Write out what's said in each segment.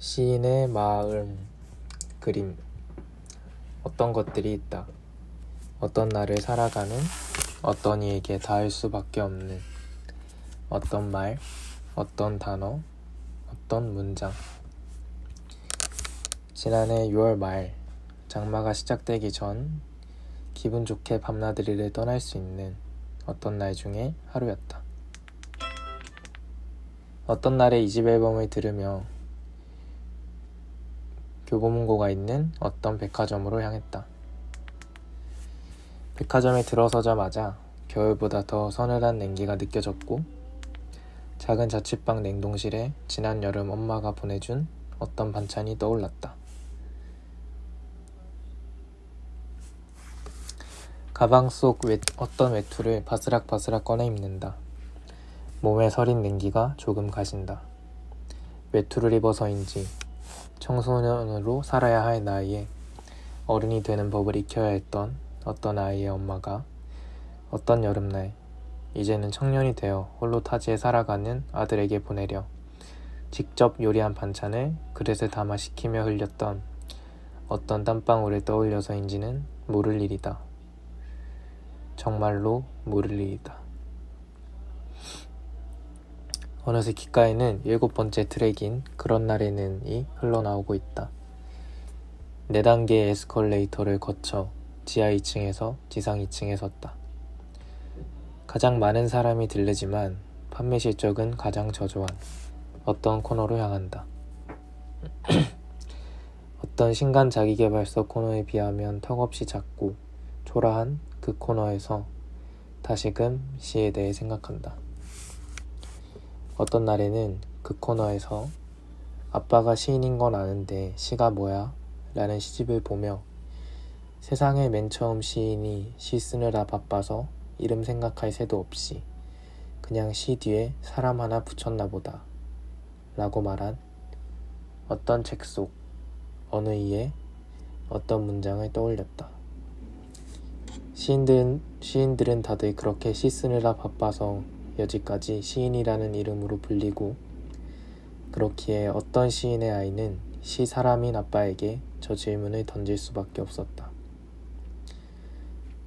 시인의 마음 그림. 어떤 것들이 있다. 어떤 날을 살아가는 어떤 이에게 닿을 수밖에 없는 어떤 말, 어떤 단어, 어떤 문장. 지난해 6월 말 장마가 시작되기 전 기분 좋게 밤나들이를 떠날 수 있는 어떤 날 중에 하루였다. 어떤 날에 2집 앨범을 들으며 교보문고가 있는 어떤 백화점으로 향했다. 백화점에 들어서자마자 겨울보다 더 서늘한 냉기가 느껴졌고, 작은 자취방 냉동실에 지난 여름 엄마가 보내준 어떤 반찬이 떠올랐다. 가방 속 어떤 외투를 바스락바스락 꺼내 입는다. 몸에 서린 냉기가 조금 가신다. 외투를 입어서인지 청소년으로 살아야 할 나이에 어른이 되는 법을 익혀야 했던 어떤 아이의 엄마가 어떤 여름날 이제는 청년이 되어 홀로 타지에 살아가는 아들에게 보내려 직접 요리한 반찬을 그릇에 담아 식히며 흘렸던 어떤 땀방울을 떠올려서인지는 모를 일이다. 정말로 모를 일이다. 어느새 귓가에는 7번째 트랙인 그런 날에는이 흘러나오고 있다. 4단계의 에스컬레이터를 거쳐 지하 2층에서 지상 2층에 섰다. 가장 많은 사람이 들르지만 판매 실적은 가장 저조한 어떤 코너로 향한다. 어떤 신간 자기계발서 코너에 비하면 턱없이 작고 초라한 그 코너에서 다시금 시에 대해 생각한다. 어떤 날에는 그 코너에서 아빠가 시인인 건 아는데 시가 뭐야? 라는 시집을 보며 세상에 맨 처음 시인이 시 쓰느라 바빠서 이름 생각할 새도 없이 그냥 시 뒤에 사람 하나 붙였나 보다 라고 말한 어떤 책 속 어느 이의 어떤 문장을 떠올렸다. 시인들은 다들 그렇게 시 쓰느라 바빠서 여지까지 시인이라는 이름으로 불리고, 그렇기에 어떤 시인의 아이는 시 사람인 아빠에게 저 질문을 던질 수밖에 없었다.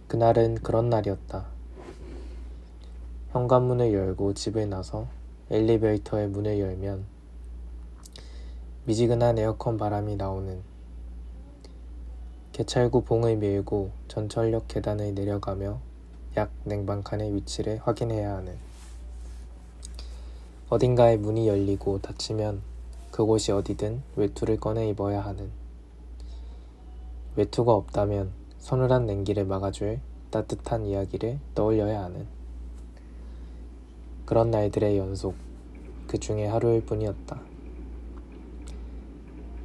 그날은 그런 날이었다. 현관문을 열고 집을 나서 엘리베이터의 문을 열면 미지근한 에어컨 바람이 나오는, 개찰구 봉을 밀고 전철역 계단을 내려가며 약 냉방칸의 위치를 확인해야 하는, 어딘가에 문이 열리고 닫히면 그곳이 어디든 외투를 꺼내 입어야 하는, 외투가 없다면 서늘한 냉기를 막아줄 따뜻한 이야기를 떠올려야 하는 그런 날들의 연속, 그 중에 하루일 뿐이었다.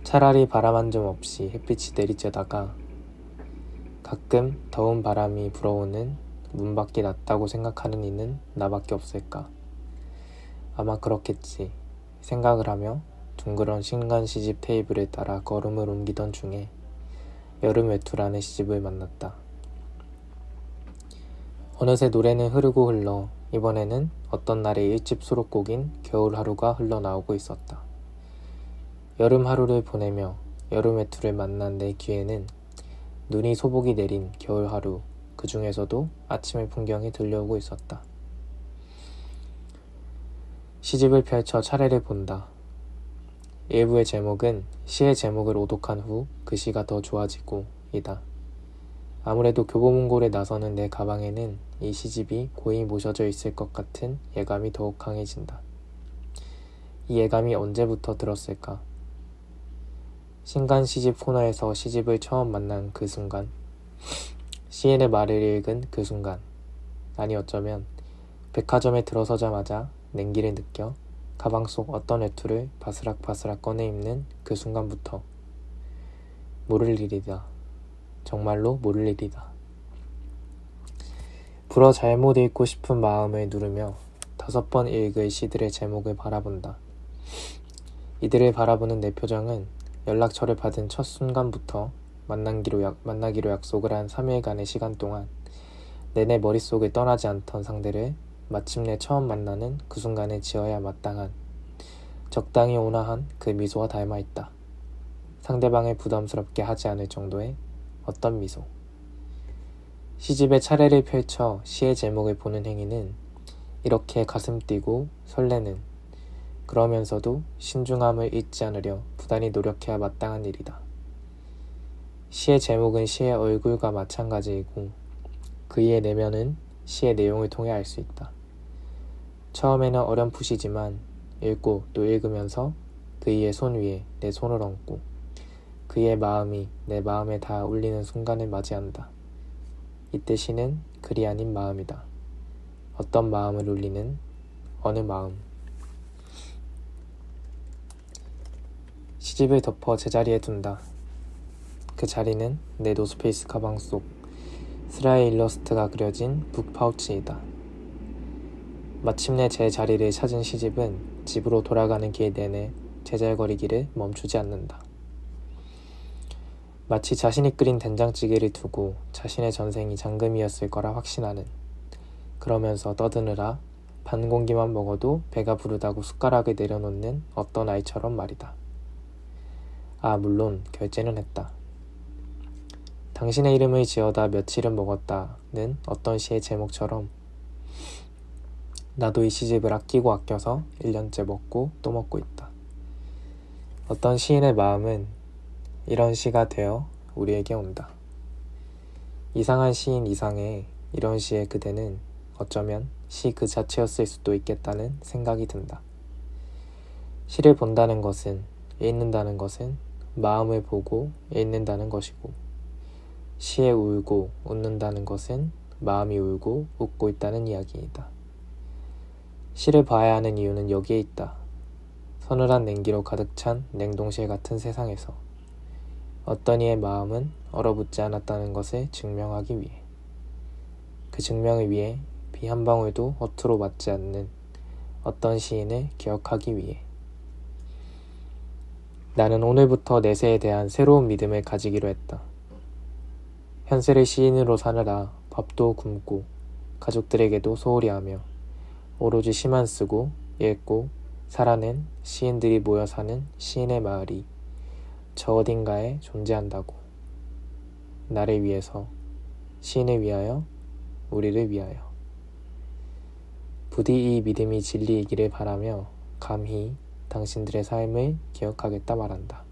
차라리 바람 한 점 없이 햇빛이 내리쬐다가 가끔 더운 바람이 불어오는 문 밖이 낫다고 생각하는 이는 나밖에 없을까? 아마 그렇겠지 생각을 하며 둥그런 신간 시집 테이블을 따라 걸음을 옮기던 중에 여름 외투라는 시집을 만났다. 어느새 노래는 흐르고 흘러 이번에는 어떤 날의 1집 수록곡인 겨울 하루가 흘러나오고 있었다. 여름 하루를 보내며 여름 외투를 만난 내 귀에는 눈이 소복이 내린 겨울 하루, 그 중에서도 아침의 풍경이 들려오고 있었다. 시집을 펼쳐 차례를 본다. 일부의 제목은 시의 제목을 오독한 후 그 시가 더 좋아지고 이다. 아무래도 교보문고에 나서는 내 가방에는 이 시집이 고이 모셔져 있을 것 같은 예감이 더욱 강해진다. 이 예감이 언제부터 들었을까? 신간 시집 코너에서 시집을 처음 만난 그 순간, 시인의 말을 읽은 그 순간, 아니 어쩌면 백화점에 들어서자마자 냉기를 느껴 가방 속 어떤 외투를 바스락바스락 꺼내 입는 그 순간부터 모를 일이다. 정말로 모를 일이다. 불어 잘못 읽고 싶은 마음을 누르며 5번 읽을 시들의 제목을 바라본다. 이들을 바라보는 내 표정은 연락처를 받은 첫 순간부터 만나기로 약속을 한 3일간의 시간 동안 내내 머릿속을 떠나지 않던 상대를 마침내 처음 만나는 그 순간에 지어야 마땅한 적당히 온화한 그 미소와 닮아있다. 상대방을 부담스럽게 하지 않을 정도의 어떤 미소. 시집에 차례를 펼쳐 시의 제목을 보는 행위는 이렇게 가슴 뛰고 설레는, 그러면서도 신중함을 잊지 않으려 부단히 노력해야 마땅한 일이다. 시의 제목은 시의 얼굴과 마찬가지이고 그이의 내면은 시의 내용을 통해 알 수 있다. 처음에는 어렴풋이지만 읽고 또 읽으면서 그이의 손 위에 내 손을 얹고 그의 마음이 내 마음에 닿아 울리는 순간을 맞이한다. 이때 시는 글이 아닌 마음이다. 어떤 마음을 울리는 어느 마음. 시집을 덮어 제자리에 둔다. 그 자리는 내 노스페이스 가방 속 슬라의 일러스트가 그려진 북파우치이다. 마침내 제 자리를 찾은 시집은 집으로 돌아가는 길 내내 제잘거리기를 멈추지 않는다. 마치 자신이 끓인 된장찌개를 두고 자신의 전생이 장금이었을 거라 확신하는, 그러면서 떠드느라 반 공기만 먹어도 배가 부르다고 숟가락을 내려놓는 어떤 아이처럼 말이다. 아, 물론 결제는 했다. 당신의 이름을 지어다 며칠은 먹었다는 어떤 시의 제목처럼 나도 이 시집을 아끼고 아껴서 1년째 먹고 또 먹고 있다. 어떤 시인의 마음은 이런 시가 되어 우리에게 온다. 이상한 시인 이상의 이런 시의 그대는 어쩌면 시 그 자체였을 수도 있겠다는 생각이 든다. 시를 본다는 것은, 읽는다는 것은 마음을 보고 읽는다는 것이고, 시에 울고 웃는다는 것은 마음이 울고 웃고 있다는 이야기이다. 시를 봐야 하는 이유는 여기에 있다. 서늘한 냉기로 가득 찬 냉동실 같은 세상에서 어떤 이의 마음은 얼어붙지 않았다는 것을 증명하기 위해, 그 증명을 위해 비 한 방울도 허투루 맞지 않는 어떤 시인을 기억하기 위해. 나는 오늘부터 내세에 대한 새로운 믿음을 가지기로 했다. 현세를 시인으로 사느라 밥도 굶고 가족들에게도 소홀히 하며 오로지 시만 쓰고 읽고 살아낸 시인들이 모여 사는 시인의 마을이 저 어딘가에 존재한다고. 나를 위해서, 시인을 위하여, 우리를 위하여. 부디 이 믿음이 진리이기를 바라며 감히 당신들의 삶을 기억하겠다 말한다.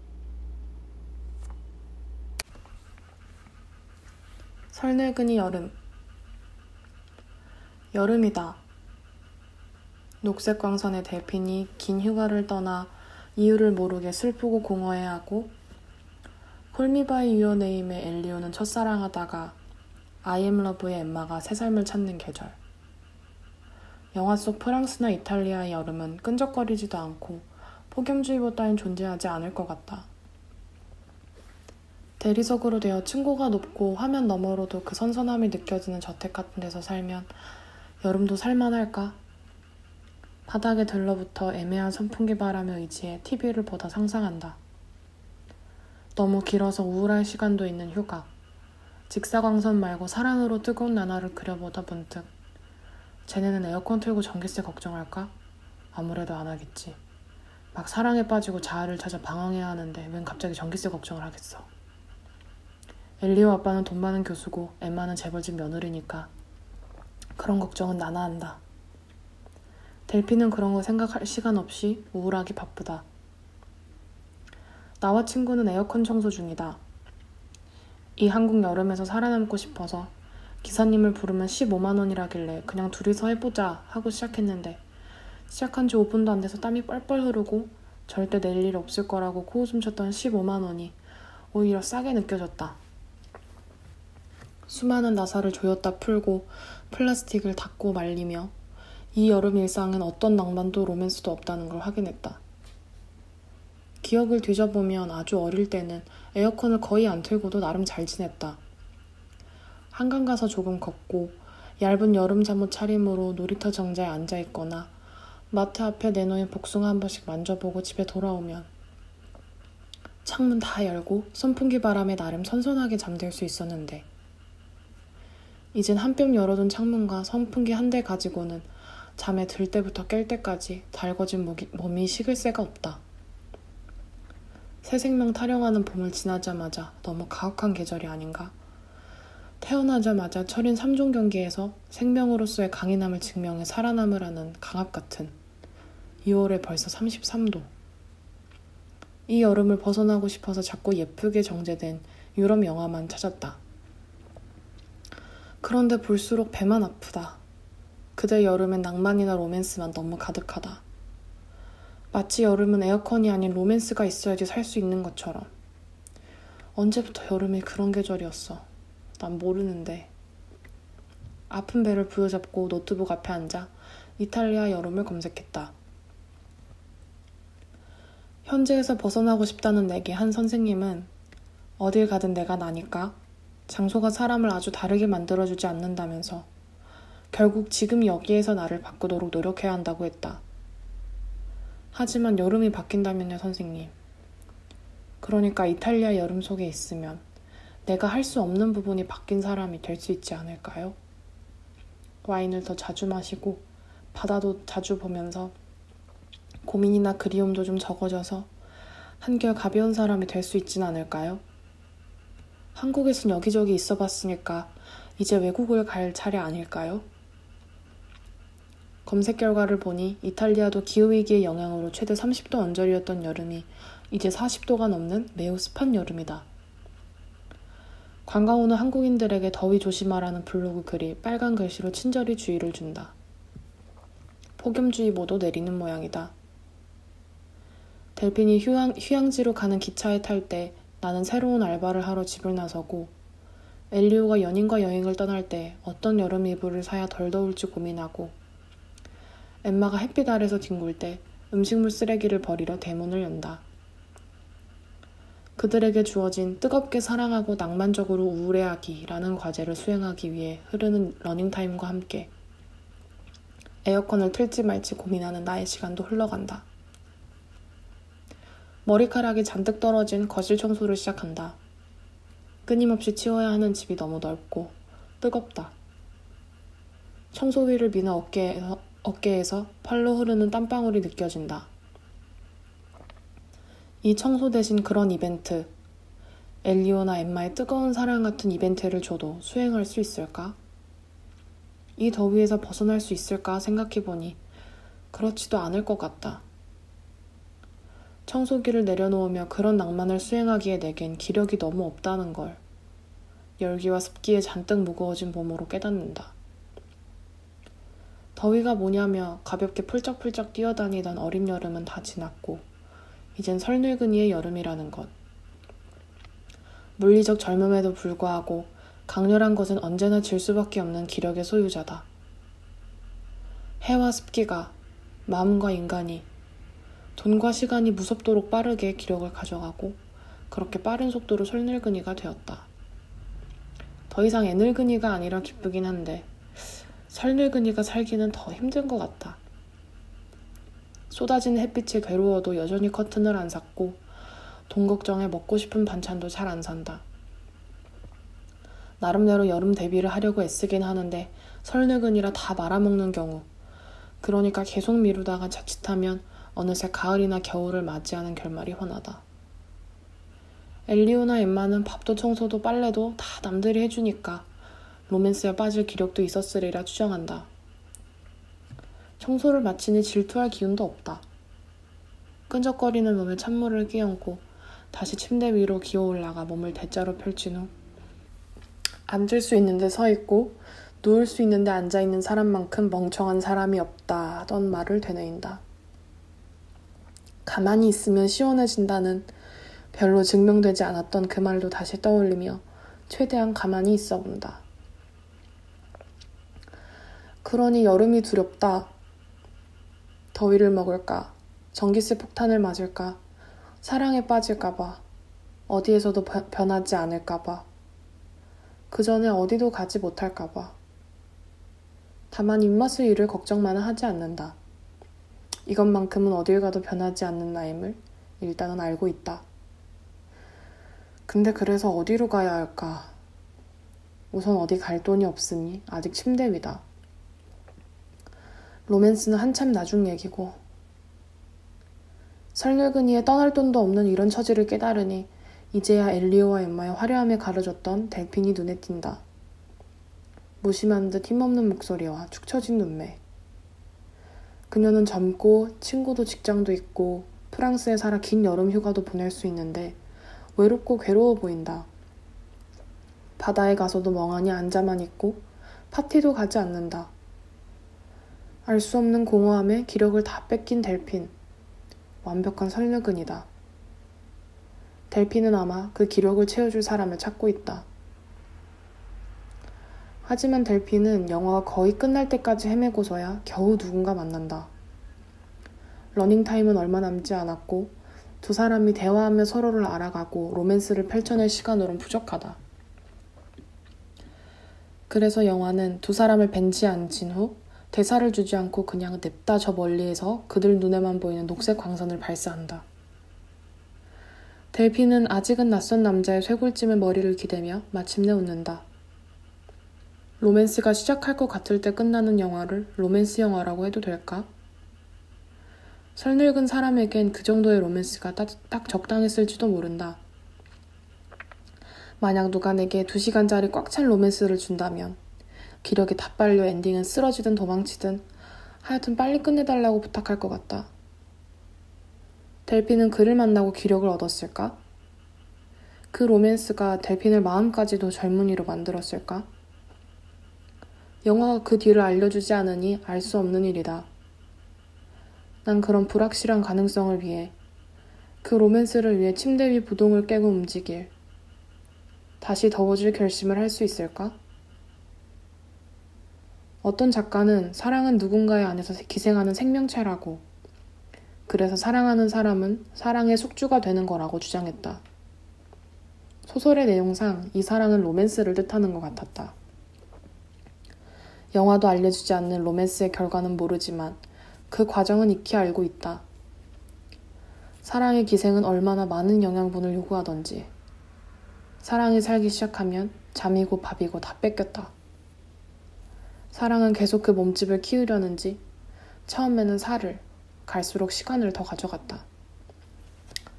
설늙은이 여름. 여름이다. 녹색 광선의 델핀이 긴 휴가를 떠나 이유를 모르게 슬프고 공허해하고, 콜미바이 유어 네임의 엘리오는 첫사랑하다가 I am love의 엠마가 새 삶을 찾는 계절. 영화 속 프랑스나 이탈리아의 여름은 끈적거리지도 않고 폭염주의보 따윈 존재하지 않을 것 같다. 대리석으로 되어 층고가 높고 화면 너머로도 그 선선함이 느껴지는 저택 같은 데서 살면 여름도 살만할까? 바닥에 들러붙어 애매한 선풍기 바람에 의지해 TV를 보다 상상한다. 너무 길어서 우울할 시간도 있는 휴가. 직사광선 말고 사랑으로 뜨거운 나날을 그려보다 문득 쟤네는 에어컨 틀고 전기세 걱정할까? 아무래도 안 하겠지. 막 사랑에 빠지고 자아를 찾아 방황해야 하는데 웬 갑자기 전기세 걱정을 하겠어. 엘리오 아빠는 돈 많은 교수고 엠마는 재벌집 며느리니까 그런 걱정은 나나 한다. 델피는 그런 거 생각할 시간 없이 우울하기 바쁘다. 나와 친구는 에어컨 청소 중이다. 이 한국 여름에서 살아남고 싶어서 기사님을 부르면 15만 원이라길래 그냥 둘이서 해보자 하고 시작했는데 시작한 지 5분도 안 돼서 땀이 뻘뻘 흐르고 절대 낼 일 없을 거라고 코웃음 쳤던 15만 원이 오히려 싸게 느껴졌다. 수많은 나사를 조였다 풀고 플라스틱을 닦고 말리며 이 여름 일상은 어떤 낭만도 로맨스도 없다는 걸 확인했다. 기억을 뒤져보면 아주 어릴 때는 에어컨을 거의 안 틀고도 나름 잘 지냈다. 한강 가서 조금 걷고 얇은 여름 잠옷 차림으로 놀이터 정자에 앉아있거나 마트 앞에 내놓인 복숭아 한 번씩 만져보고 집에 돌아오면 창문 다 열고 선풍기 바람에 나름 선선하게 잠들 수 있었는데 이젠 한 뼘 열어둔 창문과 선풍기 한 대 가지고는 잠에 들 때부터 깰 때까지 달궈진 몸이 식을 새가 없다. 새 생명 타령하는 봄을 지나자마자 너무 가혹한 계절이 아닌가. 태어나자마자 철인 3종 경기에서 생명으로서의 강인함을 증명해 살아남으라는 강압 같은 2월에 벌써 33도. 이 여름을 벗어나고 싶어서 자꾸 예쁘게 정제된 유럽 영화만 찾았다. 그런데 볼수록 배만 아프다. 그대 여름엔 낭만이나 로맨스만 너무 가득하다. 마치 여름은 에어컨이 아닌 로맨스가 있어야지 살 수 있는 것처럼. 언제부터 여름이 그런 계절이었어? 난 모르는데. 아픈 배를 부여잡고 노트북 앞에 앉아 이탈리아 여름을 검색했다. 현재에서 벗어나고 싶다는 내게 한 선생님은 어딜 가든 내가 나니까 장소가 사람을 아주 다르게 만들어주지 않는다면서 결국 지금 여기에서 나를 바꾸도록 노력해야 한다고 했다. 하지만 여름이 바뀐다면요, 선생님. 그러니까 이탈리아 여름 속에 있으면 내가 할 수 없는 부분이 바뀐 사람이 될 수 있지 않을까요? 와인을 더 자주 마시고 바다도 자주 보면서 고민이나 그리움도 좀 적어져서 한결 가벼운 사람이 될 수 있진 않을까요? 한국에선 여기저기 있어 봤으니까 이제 외국을 갈 차례 아닐까요? 검색 결과를 보니 이탈리아도 기후위기의 영향으로 최대 30도 언저리였던 여름이 이제 40도가 넘는 매우 습한 여름이다. 관광 오는 한국인들에게 더위 조심하라는 블로그 글이 빨간 글씨로 친절히 주의를 준다. 폭염주의보도 내리는 모양이다. 델핀이 휴양지로 가는 기차에 탈 때 나는 새로운 알바를 하러 집을 나서고 엘리오가 연인과 여행을 떠날 때 어떤 여름 이불을 사야 덜 더울지 고민하고 엠마가 햇빛 아래서 뒹굴 때 음식물 쓰레기를 버리러 대문을 연다. 그들에게 주어진 뜨겁게 사랑하고 낭만적으로 우울해하기라는 과제를 수행하기 위해 흐르는 러닝타임과 함께 에어컨을 틀지 말지 고민하는 나의 시간도 흘러간다. 머리카락이 잔뜩 떨어진 거실 청소를 시작한다. 끊임없이 치워야 하는 집이 너무 넓고 뜨겁다. 청소기를 미는 어깨에서 팔로 흐르는 땀방울이 느껴진다. 이 청소 대신 그런 이벤트, 엘리오나 엠마의 뜨거운 사랑 같은 이벤트를 줘도 수행할 수 있을까? 이 더위에서 벗어날 수 있을까 생각해보니 그렇지도 않을 것 같다. 청소기를 내려놓으며 그런 낭만을 수행하기에 내겐 기력이 너무 없다는 걸 열기와 습기에 잔뜩 무거워진 몸으로 깨닫는다. 더위가 뭐냐며 가볍게 풀쩍풀쩍 뛰어다니던 어린 여름은 다 지났고 이젠 설늙은이의 여름이라는 것. 물리적 젊음에도 불구하고 강렬한 것은 언제나 질 수밖에 없는 기력의 소유자다. 해와 습기가, 마음과 인간이, 돈과 시간이 무섭도록 빠르게 기력을 가져가고 그렇게 빠른 속도로 설늙은이가 되었다. 더 이상 애늙은이가 아니라 기쁘긴 한데 설늙은이가 살기는 더 힘든 것 같다. 쏟아지는 햇빛에 괴로워도 여전히 커튼을 안 샀고 돈 걱정에 먹고 싶은 반찬도 잘 안 산다. 나름대로 여름 대비를 하려고 애쓰긴 하는데 설늙은이라 다 말아먹는 경우, 그러니까 계속 미루다가 자칫하면 어느새 가을이나 겨울을 맞이하는 결말이 훤하다. 엘리오나 엠마는 밥도 청소도 빨래도 다 남들이 해주니까 로맨스에 빠질 기력도 있었으리라 추정한다. 청소를 마치니 질투할 기운도 없다. 끈적거리는 몸에 찬물을 끼얹고 다시 침대 위로 기어 올라가 몸을 대자로 펼친 후 앉을 수 있는데 서 있고 누울 수 있는데 앉아 있는 사람만큼 멍청한 사람이 없다던 말을 되뇌인다. 가만히 있으면 시원해진다는 별로 증명되지 않았던 그 말도 다시 떠올리며 최대한 가만히 있어 본다. 그러니 여름이 두렵다. 더위를 먹을까? 전기세 폭탄을 맞을까? 사랑에 빠질까봐? 어디에서도 변하지 않을까봐? 그 전에 어디도 가지 못할까봐? 다만 입맛을 잃을 걱정만은 하지 않는다. 이것만큼은 어딜 가도 변하지 않는 나임을 일단은 알고 있다. 근데 그래서 어디로 가야 할까? 우선 어디 갈 돈이 없으니 아직 침대 위다. 로맨스는 한참 나중 얘기고. 설늙은이의 떠날 돈도 없는 이런 처지를 깨달으니 이제야 엘리오와 엠마의 화려함에 가려졌던 델핀이 눈에 띈다. 무심한 듯 힘없는 목소리와 축 처진 눈매. 그녀는 젊고 친구도 직장도 있고 프랑스에 살아 긴 여름 휴가도 보낼 수 있는데 외롭고 괴로워 보인다. 바다에 가서도 멍하니 앉아만 있고 파티도 가지 않는다. 알 수 없는 공허함에 기력을 다 뺏긴 델핀. 완벽한 설늙은이다. 델핀은 아마 그 기력을 채워줄 사람을 찾고 있다. 하지만 델핀은 영화가 거의 끝날 때까지 헤매고서야 겨우 누군가 만난다. 러닝타임은 얼마 남지 않았고 두 사람이 대화하며 서로를 알아가고 로맨스를 펼쳐낼 시간으론 부족하다. 그래서 영화는 두 사람을 벤치에 앉힌 후 대사를 주지 않고 그냥 냅다 저 멀리에서 그들 눈에만 보이는 녹색 광선을 발사한다. 델핀은 아직은 낯선 남자의 쇄골찜에 머리를 기대며 마침내 웃는다. 로맨스가 시작할 것 같을 때 끝나는 영화를 로맨스 영화라고 해도 될까? 설늙은 사람에겐 그 정도의 로맨스가 딱 적당했을지도 모른다. 만약 누가 내게 2시간짜리 꽉 찬 로맨스를 준다면 기력이 다 빨려 엔딩은 쓰러지든 도망치든 하여튼 빨리 끝내달라고 부탁할 것 같다. 델핀은 그를 만나고 기력을 얻었을까? 그 로맨스가 델핀을 마음까지도 젊은이로 만들었을까? 영화가 그 뒤를 알려주지 않으니 알 수 없는 일이다. 난 그런 불확실한 가능성을 위해 그 로맨스를 위해 침대 위 부동을 깨고 움직일 다시 더워질 결심을 할 수 있을까? 어떤 작가는 사랑은 누군가의 안에서 기생하는 생명체라고, 그래서 사랑하는 사람은 사랑의 숙주가 되는 거라고 주장했다. 소설의 내용상 이 사랑은 로맨스를 뜻하는 것 같았다. 영화도 알려주지 않는 로맨스의 결과는 모르지만 그 과정은 익히 알고 있다. 사랑의 기생은 얼마나 많은 영양분을 요구하던지. 사랑이 살기 시작하면 잠이고 밥이고 다 뺏겼다. 사랑은 계속 그 몸집을 키우려는지 처음에는 살을, 갈수록 시간을 더 가져갔다.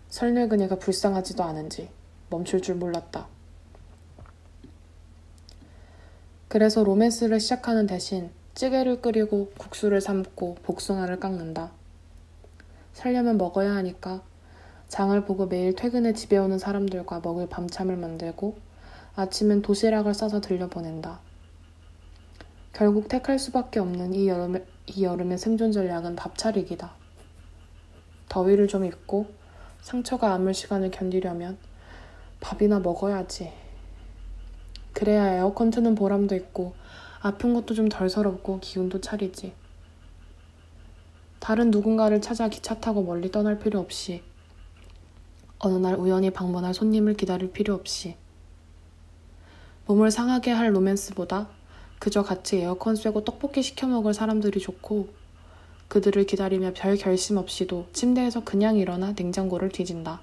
설늙은이가 불쌍하지도 않은지 멈출 줄 몰랐다. 그래서 로맨스를 시작하는 대신 찌개를 끓이고 국수를 삶고 복숭아를 깎는다. 살려면 먹어야 하니까 장을 보고 매일 퇴근에 집에 오는 사람들과 먹을 밤참을 만들고 아침엔 도시락을 싸서 들려보낸다. 결국 택할 수밖에 없는 이 여름의 생존 전략은 밥 차리기다. 더위를 좀 입고 상처가 아물 시간을 견디려면 밥이나 먹어야지. 그래야 에어컨 트는 보람도 있고 아픈 것도 좀 덜 서럽고 기운도 차리지. 다른 누군가를 찾아 기차 타고 멀리 떠날 필요 없이, 어느 날 우연히 방문할 손님을 기다릴 필요 없이, 몸을 상하게 할 로맨스보다 그저 같이 에어컨 쐬고 떡볶이 시켜 먹을 사람들이 좋고, 그들을 기다리며 별 결심 없이도 침대에서 그냥 일어나 냉장고를 뒤진다.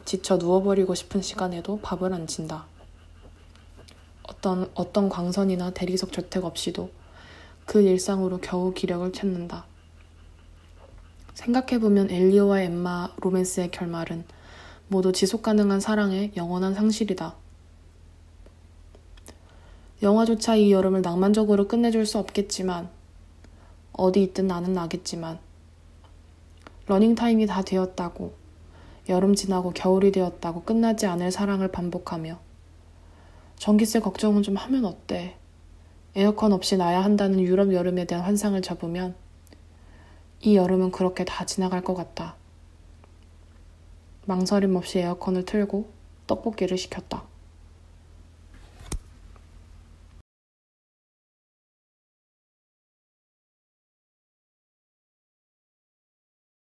지쳐 누워버리고 싶은 시간에도 밥을 안 친다. 어떤 광선이나 대리석 저택 없이도 그 일상으로 겨우 기력을 찾는다. 생각해보면 엘리오와 엠마 로맨스의 결말은 모두 지속가능한 사랑의 영원한 상실이다. 영화조차 이 여름을 낭만적으로 끝내줄 수 없겠지만, 어디 있든 나는 나겠지만, 러닝타임이 다 되었다고, 여름 지나고 겨울이 되었다고 끝나지 않을 사랑을 반복하며 전기세 걱정은 좀 하면 어때? 에어컨 없이 나야 한다는 유럽 여름에 대한 환상을 접으면 이 여름은 그렇게 다 지나갈 것 같다. 망설임 없이 에어컨을 틀고 떡볶이를 시켰다.